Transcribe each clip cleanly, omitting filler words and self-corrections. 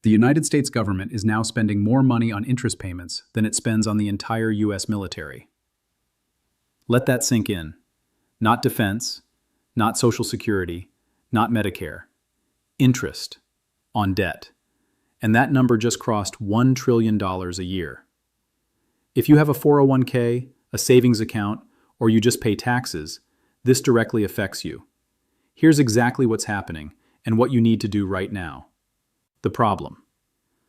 The United States government is now spending more money on interest payments than it spends on the entire U.S. military. Let that sink in. Not defense, not Social Security, not Medicare. Interest on debt. And that number just crossed $1 trillion a year. If you have a 401k, a savings account, or you just pay taxes, this directly affects you. Here's exactly what's happening and what you need to do right now. The problem.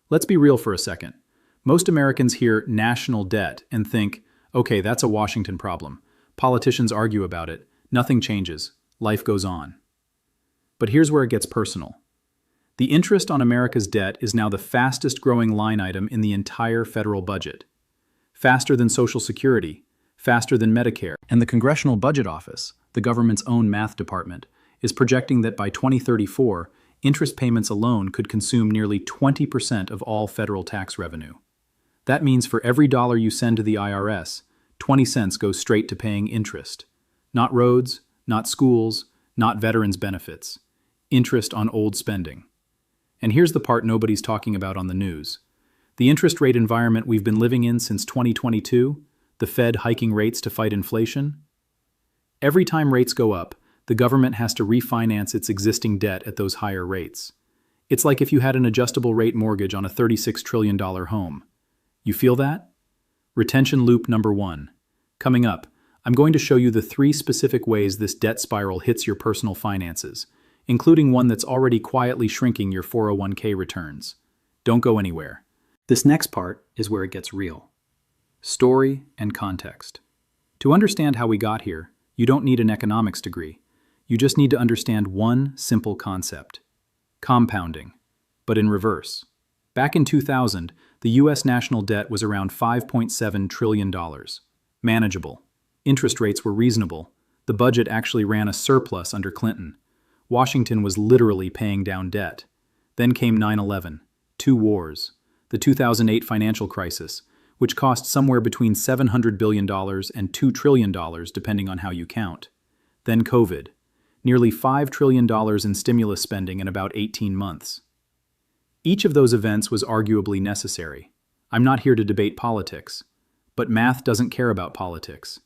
Let's be real for a second. Most Americans hear national debt and think, okay, that's a Washington problem. Politicians argue about it. Nothing changes. Life goes on. But here's where it gets personal. The interest on America's debt is now the fastest growing line item in the entire federal budget. Faster than Social Security, faster than Medicare. And the Congressional Budget Office, the government's own math department, is projecting that by 2034, interest payments alone could consume nearly 20% of all federal tax revenue. That means for every dollar you send to the IRS, 20 cents goes straight to paying interest. Not roads, not schools, not veterans' benefits. Interest on old spending. And here's the part nobody's talking about on the news. The interest rate environment we've been living in since 2022, the Fed hiking rates to fight inflation. Every time rates go up, the government has to refinance its existing debt at those higher rates. It's like if you had an adjustable rate mortgage on a $36 trillion home. You feel that? Retention loop number 1. Coming up, I'm going to show you the 3 specific ways this debt spiral hits your personal finances, including one that's already quietly shrinking your 401k returns. Don't go anywhere. This next part is where it gets real. Story and context. To understand how we got here, you don't need an economics degree. You just need to understand one simple concept. Compounding, but in reverse. Back in 2000, the U.S. national debt was around $5.7 trillion. Manageable. Interest rates were reasonable. The budget actually ran a surplus under Clinton. Washington was literally paying down debt. Then came 9/11, 2 wars, the 2008 financial crisis, which cost somewhere between $700 billion and $2 trillion depending on how you count. Then COVID, nearly $5 trillion in stimulus spending in about 18 months. Each of those events was arguably necessary. I'm not here to debate politics, but math doesn't care about politics.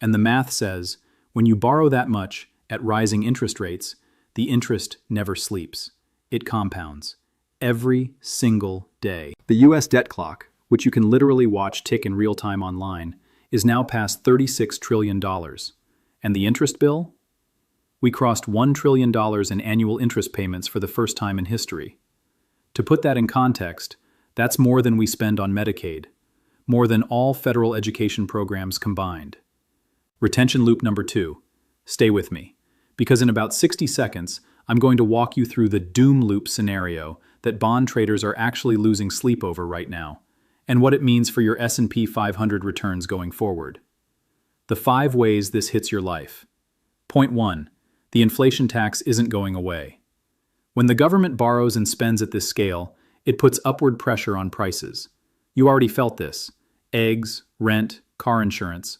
And the math says, when you borrow that much at rising interest rates, the interest never sleeps. It compounds. Every single day. The U.S. debt clock, which you can literally watch tick in real time online, is now past $36 trillion. And the interest bill? We crossed $1 trillion in annual interest payments for the first time in history. To put that in context, that's more than we spend on Medicaid, more than all federal education programs combined. Retention loop number 2. Stay with me, because in about 60 seconds, I'm going to walk you through the doom loop scenario that bond traders are actually losing sleep over right now, and what it means for your S&P 500 returns going forward. The 5 ways this hits your life. Point 1. The inflation tax isn't going away. When the government borrows and spends at this scale, it puts upward pressure on prices. You already felt this. Eggs, rent, car insurance.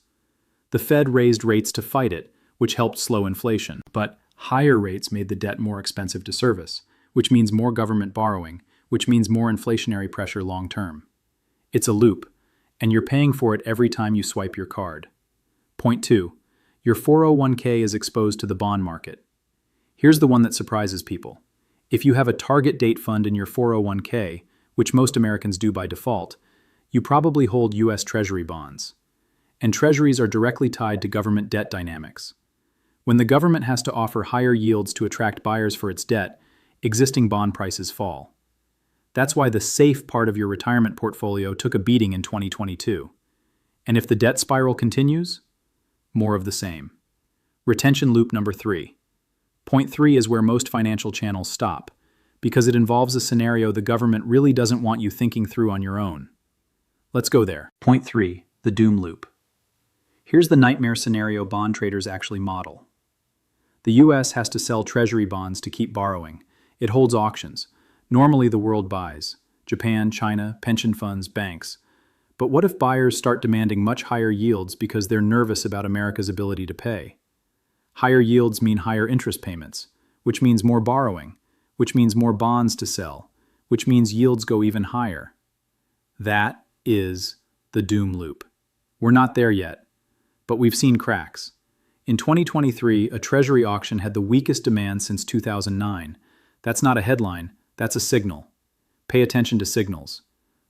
The Fed raised rates to fight it, which helped slow inflation. But higher rates made the debt more expensive to service, which means more government borrowing, which means more inflationary pressure long term. It's a loop, and you're paying for it every time you swipe your card. Point 2. Your 401k is exposed to the bond market. Here's the one that surprises people. If you have a target date fund in your 401k, which most Americans do by default, you probably hold U.S. Treasury bonds. And treasuries are directly tied to government debt dynamics. When the government has to offer higher yields to attract buyers for its debt, existing bond prices fall. That's why the safe part of your retirement portfolio took a beating in 2022. And if the debt spiral continues, more of the same. Retention loop number 3. Point 3 is where most financial channels stop, because it involves a scenario the government really doesn't want you thinking through on your own. Let's go there. Point 3, the doom loop. Here's the nightmare scenario bond traders actually model. The U.S. has to sell treasury bonds to keep borrowing. It holds auctions. Normally the world buys. Japan, China, pension funds, banks. But what if buyers start demanding much higher yields because they're nervous about America's ability to pay? Higher yields mean higher interest payments, which means more borrowing, which means more bonds to sell, which means yields go even higher. That is the doom loop. We're not there yet, but we've seen cracks. In 2023, a Treasury auction had the weakest demand since 2009. That's not a headline, that's a signal. Pay attention to signals.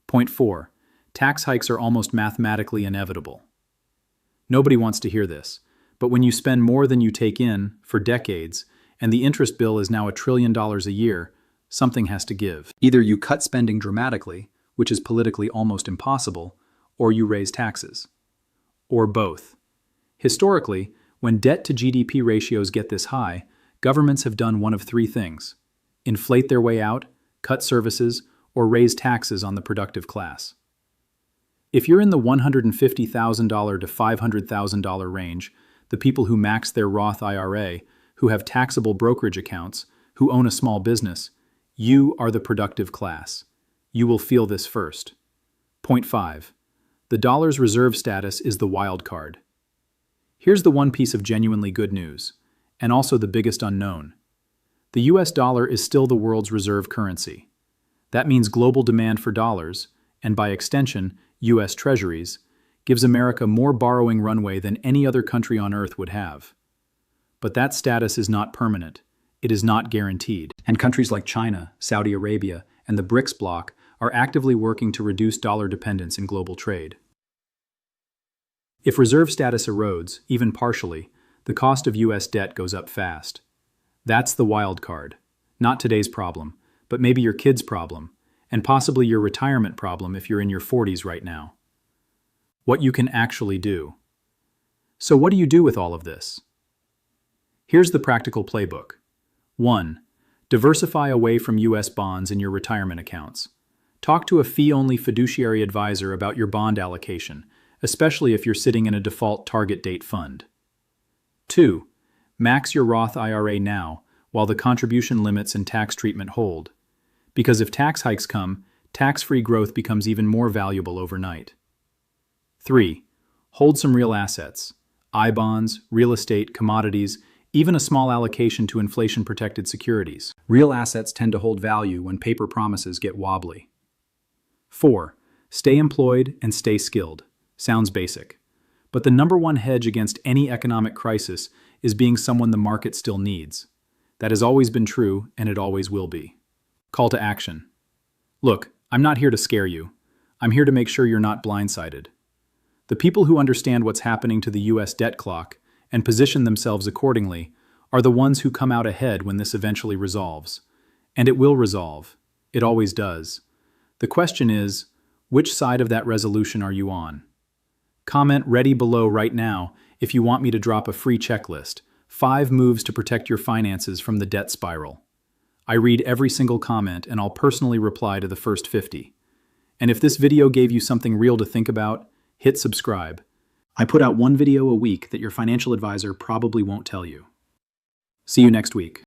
Point 4. Tax hikes are almost mathematically inevitable. Nobody wants to hear this, but when you spend more than you take in for decades, and the interest bill is now $1 trillion a year, something has to give. Either you cut spending dramatically, which is politically almost impossible, or you raise taxes. Or both. Historically, when debt to GDP ratios get this high, governments have done one of three things: inflate their way out, cut services, or raise taxes on the productive class. If you're in the $150,000 to $500,000 range, the people who max their Roth IRA, who have taxable brokerage accounts, who own a small business, you are the productive class. You will feel this first. Point 5. The dollar's reserve status is the wild card. Here's the one piece of genuinely good news, and also the biggest unknown. The US dollar is still the world's reserve currency. That means global demand for dollars, and by extension, US treasuries, gives America more borrowing runway than any other country on earth would have. But that status is not permanent. It is not guaranteed. And countries like China, Saudi Arabia, and the BRICS bloc are actively working to reduce dollar dependence in global trade. If reserve status erodes, even partially, the cost of US debt goes up fast. That's the wild card. Not today's problem, but maybe your kid's problem, and possibly your retirement problem if you're in your 40s right now. What you can actually do. So what do you do with all of this? Here's the practical playbook. 1. Diversify away from US bonds in your retirement accounts. Talk to a fee-only fiduciary advisor about your bond allocation, especially if you're sitting in a default target date fund. 2. Max your Roth IRA now, while the contribution limits and tax treatment hold. Because if tax hikes come, tax-free growth becomes even more valuable overnight. 3. Hold some real assets. I-bonds, real estate, commodities, even a small allocation to inflation-protected securities. Real assets tend to hold value when paper promises get wobbly. 4. Stay employed and stay skilled. Sounds basic. But the number one hedge against any economic crisis is being someone the market still needs. That has always been true, and it always will be. Call to action. Look, I'm not here to scare you. I'm here to make sure you're not blindsided. The people who understand what's happening to the US debt clock and position themselves accordingly are the ones who come out ahead when this eventually resolves. And it will resolve. It always does. The question is, which side of that resolution are you on? Comment ready below right now if you want me to drop a free checklist, 5 moves to protect your finances from the debt spiral. I read every single comment and I'll personally reply to the first 50. And if this video gave you something real to think about, hit subscribe. I put out one video a week that your financial advisor probably won't tell you. See you next week.